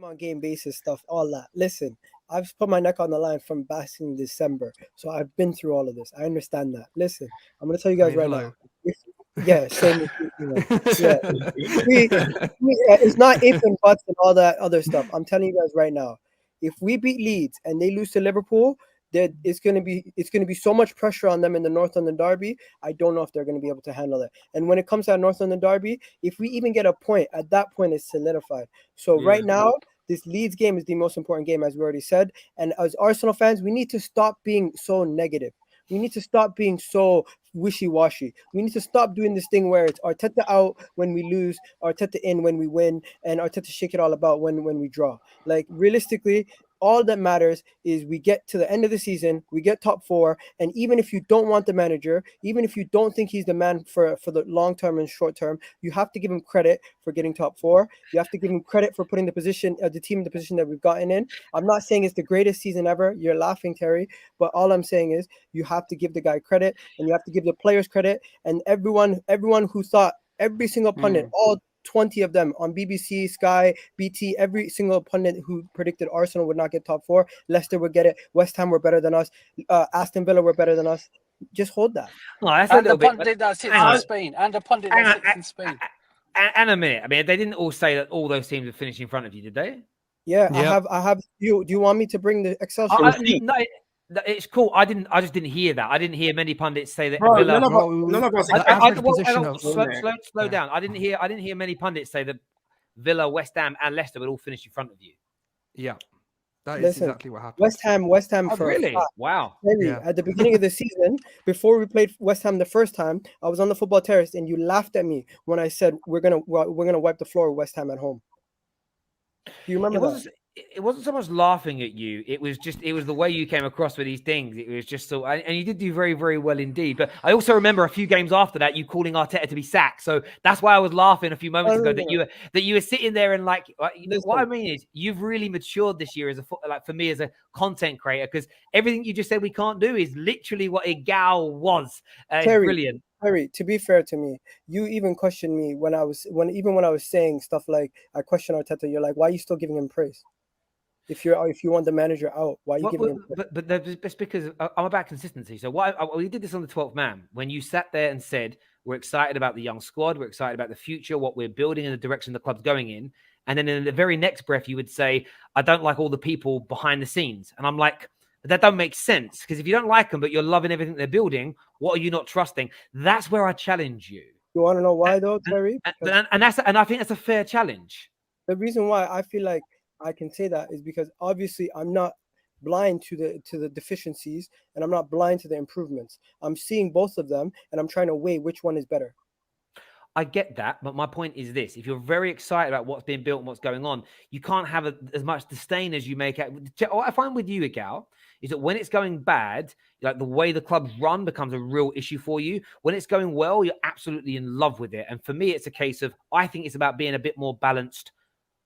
on game basis stuff, all that. Listen, I've put my neck on the line from back in December, so I've been through all of this. I understand that. Listen, I'm gonna tell you guys right now. Yeah, same with you. Yeah, it's not if and buts and all that other stuff. I'm telling you guys right now, if we beat Leeds and they lose to Liverpool, it's gonna be so much pressure on them in the North London derby. I don't know if they're gonna be able to handle it. And when it comes to that North London derby, if we even get a point, at that point it's solidified. So right now, this Leeds game is the most important game, as we already said. And as Arsenal fans, we need to stop being so negative. We need to stop being so wishy-washy. We need to stop doing this thing where it's Arteta out when we lose, Arteta in when we win, and Arteta shake it all about when we draw. Like, realistically, all that matters is we get to the end of the season, we get top 4, and even if you don't want the manager, even if you don't think he's the man for the long term and short term, you have to give him credit for getting top 4. You have to give him credit for putting the team in the position that we've gotten in. I'm not saying it's the greatest season ever. You're laughing, Terry, but all I'm saying is you have to give the guy credit, and you have to give the players credit, and everyone who thought, every single pundit, all 20 of them on BBC, Sky, BT, every single pundit who predicted Arsenal would not get top 4, Leicester would get it, West Ham were better than us, Aston Villa were better than us. Just hold that. No, that's and the pundit that sits in Spain. And the pundit that sits in Spain. And a minute. I mean, they didn't all say that all those teams would finish in front of you, did they? Yeah, yep. I have. Do you want me to bring the Excel sheet? No, it's cool. I just didn't hear that. I didn't hear many pundits say that. Bro, none of us. Slow down. I didn't hear many pundits say that Villa, West Ham, and Leicester would all finish in front of you. Yeah, that is exactly what happened. West Ham. Oh, really? Wow. At the beginning of the season, before we played West Ham the first time, I was on the football terrace, and you laughed at me when I said we're gonna wipe the floor with West Ham at home. Do you remember that? It wasn't so much laughing at you. It was the way you came across with these things. It was just so, and you did do very, very well indeed. But I also remember a few games after that, you calling Arteta to be sacked. So that's why I was laughing a few moments ago that you were sitting there and like, what I mean is you've really matured this year for me as a content creator, because everything you just said we can't do is literally what a gal was. Terry, brilliant. Harry, to be fair to me, you even questioned me when I was saying stuff like I questioned Arteta. You're like, why are you still giving him praise? If you want the manager out, why are you giving him praise? But that's because I'm about consistency. So we did this on the 12th man when you sat there and said we're excited about the young squad, we're excited about the future, what we're building, and the direction the club's going in. And then in the very next breath, you would say, I don't like all the people behind the scenes. And I'm like, that don't make sense, because if you don't like them, but you're loving everything they're building, what are you not trusting? That's where I challenge you. You want to know why, though, Terry? And I think that's a fair challenge. The reason why I feel like I can say that is because obviously I'm not blind to the deficiencies, and I'm not blind to the improvements. I'm seeing both of them, and I'm trying to weigh which one is better. I get that, but my point is this: if you're very excited about what's being built and what's going on, you can't have as much disdain as you make out. What I find with you, Gal, is that when it's going bad, like the way the club's run becomes a real issue for you. When it's going well, you're absolutely in love with it. And for me, it's a case of, I think it's about being a bit more balanced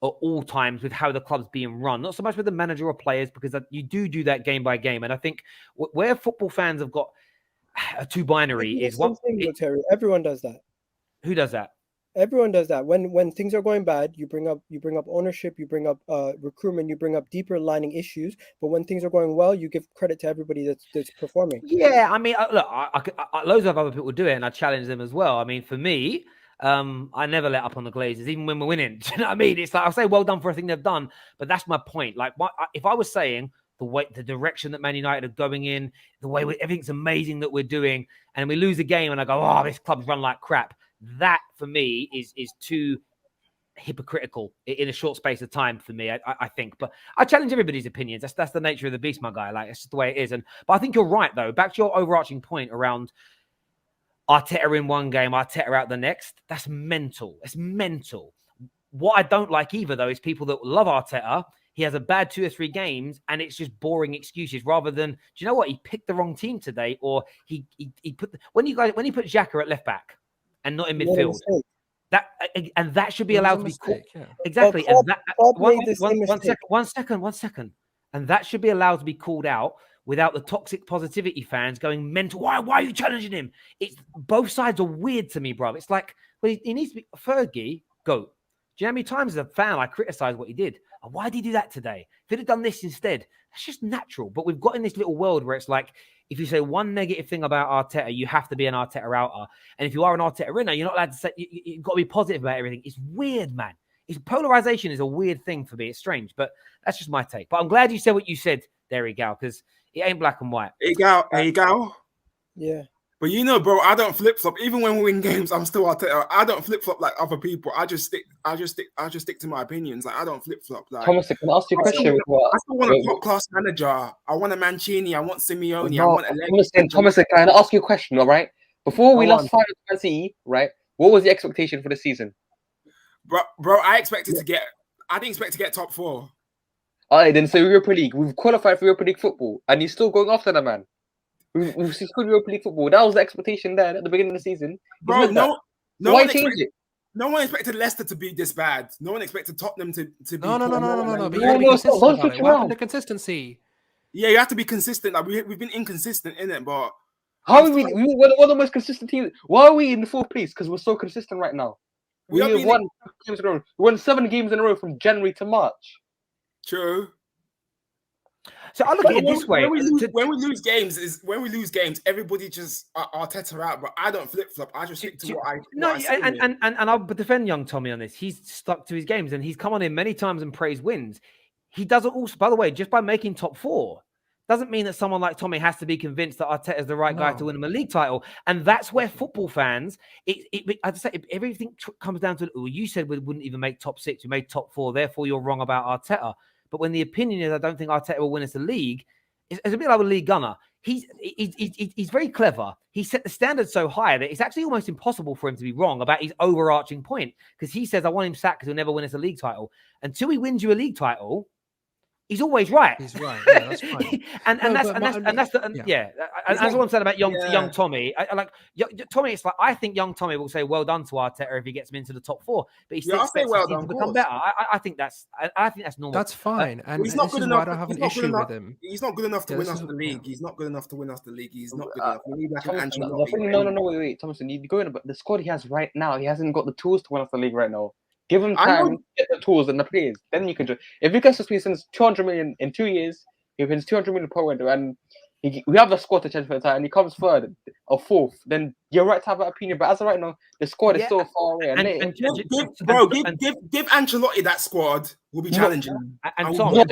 at all times with how the club's being run, not so much with the manager or players, because you do that game by game. And I think where football fans have got a two binary is one thing. Terry, everyone does that. Who does that? Everyone does that. When things are going bad, you bring up ownership, you bring up recruitment, you bring up deeper lining issues. But when things are going well, you give credit to everybody that's performing. Yeah, I mean, look, I loads of other people do it, and I challenge them as well. I mean, for me, I never let up on the Glazers, even when we're winning. Do you know what I mean? It's like, I'll say well done for everything they've done, but that's my point. Like, if I was saying the direction that Man United are going in, the way everything's amazing that we're doing, and we lose a game, and I go, oh, this club's run like crap. That for me is too hypocritical in a short space of time for me, I think. But I challenge everybody's opinions. That's the nature of the beast, my guy. Like, it's just the way it is. But I think you're right, though. Back to your overarching point around Arteta in one game, Arteta out the next. That's mental. It's mental. What I don't like either, though, is people that love Arteta. He has a bad 2 or 3 games, and it's just boring excuses rather than, do you know what? He picked the wrong team today, or he put when he put Xhaka at left back and not in midfield. That should be allowed to be called. Yeah. Exactly. And that one second. And that should be allowed to be called out without the toxic positivity fans going mental. Why are you challenging him? It's both sides are weird to me, bro. It's like, well, he needs to be Fergie, go. you know how many times as a fan I criticise what he did? Oh, why did he do that today? If he'd have done this instead, that's just natural. But we've got in this little world where it's like, if you say one negative thing about Arteta, you have to be an Arteta outer. And if you are an Arteta inner, you're not allowed to say, you've got to be positive about everything. It's weird, man. Polarization is a weird thing for me. It's strange, but that's just my take. But I'm glad you said what you said, Derry Gal, because it ain't black and white. Hey, Gal. Yeah. But bro, I don't flip flop. Even when we win games, I'm still Arteta. I don't flip flop like other people. I just stick to my opinions. Like I don't flip flop. Like Thomas, can I ask you a question? I still want a top class manager. I want a Mancini. I want Simeone. I want a Thomas, can I ask you a question? All right. Before we lost 5 Man City, right? What was the expectation for the season? Bro, I didn't expect to get top 4. All right, then so Europa League. We've qualified for Europa League football, and you're still going after that, man. We've secured Europa League football. That was the expectation there at the beginning of the season. Bro, why change it? No one expected Leicester to be this bad. No one expected Tottenham to be. No. But you No, have to be consistent don't about it. What happened to consistency? Yeah, you have to be consistent. Like we've been inconsistent in it, but how are we're the most consistent team? Why are we in the 4th place? Because we're so consistent right now. We have won 2 games in a row. We won 7 games in a row from January to March. True. So I look at it this way: when we lose games, everybody just Arteta out. But I don't flip flop. I just stick to what I. And I'll defend young Tommy on this. He's stuck to his games, and he's come on in many times and praised wins. He does it also, by the way, just by making top 4. Doesn't mean that someone like Tommy has to be convinced that Arteta is the right guy to win him a league title. And that's where football fans, I'd say everything comes down to, you said we wouldn't even make top 6, we made top 4, therefore you're wrong about Arteta. But when the opinion is I don't think Arteta will win us the league, it's a bit like a league gunner. He's very clever. He set the standard so high that it's actually almost impossible for him to be wrong about his overarching point. Because he says, I want him sacked because he'll never win us a league title. Until he wins you a league title, he's always right. He's right. Yeah, that's fine. That's what I'm saying about young Tommy. Tommy. It's like I think young Tommy will say well done to Arteta if he gets him into the top 4, but he still expects him to become better. I think that's normal. That's fine, and he's not good enough. I don't have an issue with him. He's not good enough to win us the league. He's not good enough to win us the league. He's not good enough. We need like an No, wait, Thomason, you're going about the squad he has right now. He hasn't got the tools to win us the league right now. Give him time, get the tools and the players. Then you can do. If you can spend 200 million in 2 years, he spends 200 million per window, and we have the squad to challenge for the title, and he comes 3rd or 4th. Then you're right to have that opinion. But as of right now, the squad is so far away. Give Ancelotti that squad. We'll be challenging. And Tom, this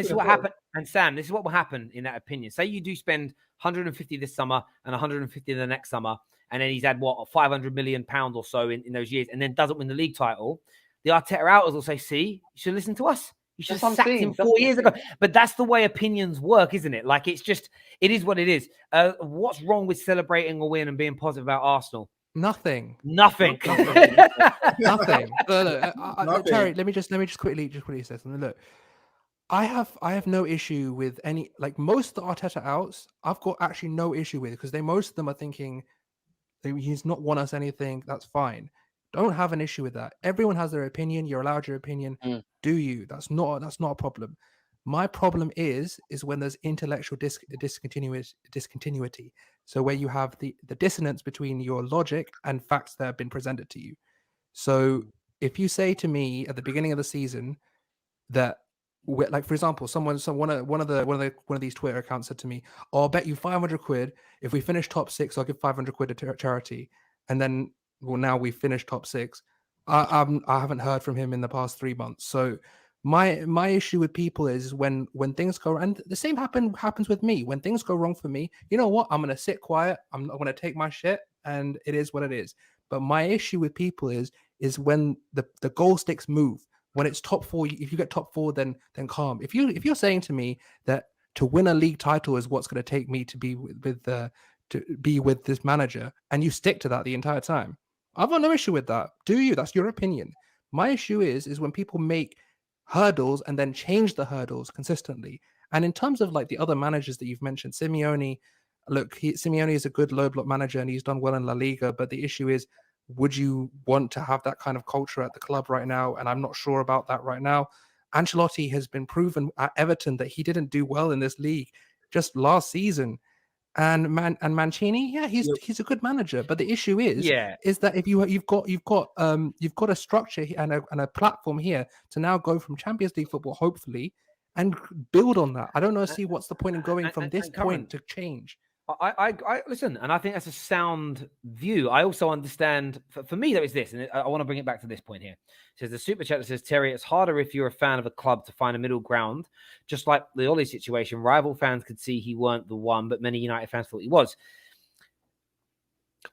is what happened. And Sam, this is what will happen in that opinion. Say you do spend 150 this summer and 150 the next summer, and then he's had £500 million or so in those years, and then doesn't win the league title. The Arteta outers will say, "See, you should listen to us. You should have sacked him 4 years ago." But that's the way opinions work, isn't it? Like it is what it is. What's wrong with celebrating a win and being positive about Arsenal? Nothing. Nothing. Nothing. Terry, let me just quickly say something. Look, I have no issue with any, like most of the Arteta outs. I've got actually no issue with, because most of them are thinking he's not won us anything. That's fine. Don't have an issue with that. Everyone has their opinion. You're allowed your opinion. Do you? That's not a problem. My problem is when there's intellectual discontinuity. So where you have the dissonance between your logic and facts that have been presented to you. So if you say to me at the beginning of the season that, like for example, one of these Twitter accounts said to me, "Oh, I'll bet you 500 quid if we finish top 6, I'll give 500 quid to charity," and then. Well, now we finished top 6. I haven't heard from him in the past 3 months. So my issue with people is when things go, and the same happens with me. When things go wrong for me, you know what? I'm gonna sit quiet. I'm not gonna take my shit, and it is what it is. But my issue with people is when the goal sticks move. When it's top 4, if you get top 4, then calm. If you're saying to me that to win a league title is what's going to take me to be with this manager, and you stick to that the entire time, I've got no issue with that. Do you? That's your opinion. My issue is when people make hurdles and then change the hurdles consistently. And in terms of like the other managers that you've mentioned, Simeone, Simeone is a good low block manager and he's done well in La Liga. But the issue is, would you want to have that kind of culture at the club right now? And I'm not sure about that right now. Ancelotti has been proven at Everton that he didn't do well in this league just last season. And Mancini, yeah, he's a good manager. But the issue is that if you've got a structure and a platform here to now go from Champions League football, hopefully, and build on that. I don't know. See what's the point in going from this point to change. I listen, and I think that's a sound view. I also understand, for me, there is this, and I want to bring it back to this point here. It says the super chat that says, Terry, it's harder if you're a fan of a club to find a middle ground. Just like the Ollie situation, rival fans could see he weren't the one, but many United fans thought he was.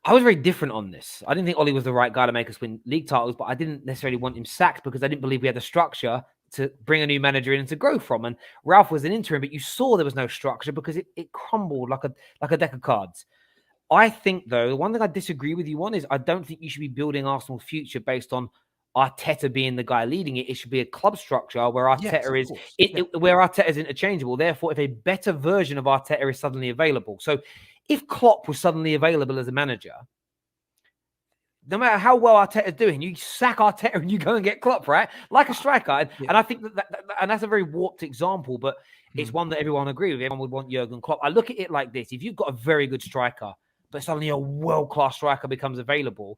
I was very different on this. I didn't think Ollie was the right guy to make us win league titles, but I didn't necessarily want him sacked because I didn't believe we had the structure to bring a new manager in and to grow from. And Ralph was an interim, but you saw there was no structure because it crumbled like a deck of cards. I think, though, the one thing I disagree with you on is I don't think you should be building Arsenal's future based on Arteta being the guy leading it. It should be a club structure where Arteta where Arteta is interchangeable. Therefore, if a better version of Arteta is suddenly available. So if Klopp was suddenly available as a manager, no matter how well Arteta's doing, you sack Arteta and you go and get Klopp, right? Like a striker. And I think and that's a very warped example, but it's one that everyone agree with. Everyone would want Jurgen Klopp. I look at it like this. If you've got a very good striker, but suddenly a world-class striker becomes available,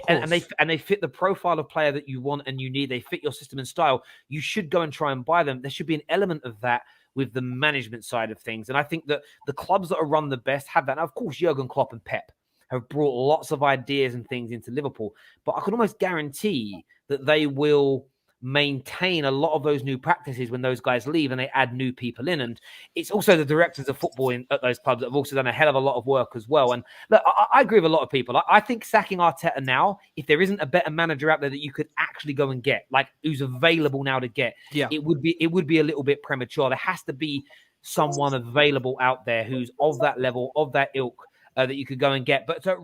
and they fit the profile of player that you want and you need, they fit your system and style, you should go and try and buy them. There should be an element of that with the management side of things. And I think that the clubs that are run the best have that. Now, of course, Jurgen Klopp and Pep have brought lots of ideas and things into Liverpool, but I can almost guarantee that they will maintain a lot of those new practices when those guys leave and they add new people in. And it's also the directors of football at those clubs that have also done a hell of a lot of work as well. And look, I agree with a lot of people. I think sacking Arteta now, if there isn't a better manager out there that you could actually go and get, like who's available now to get, it would be a little bit premature. There has to be someone available out there who's of that level, of that ilk, that you could go and get. But so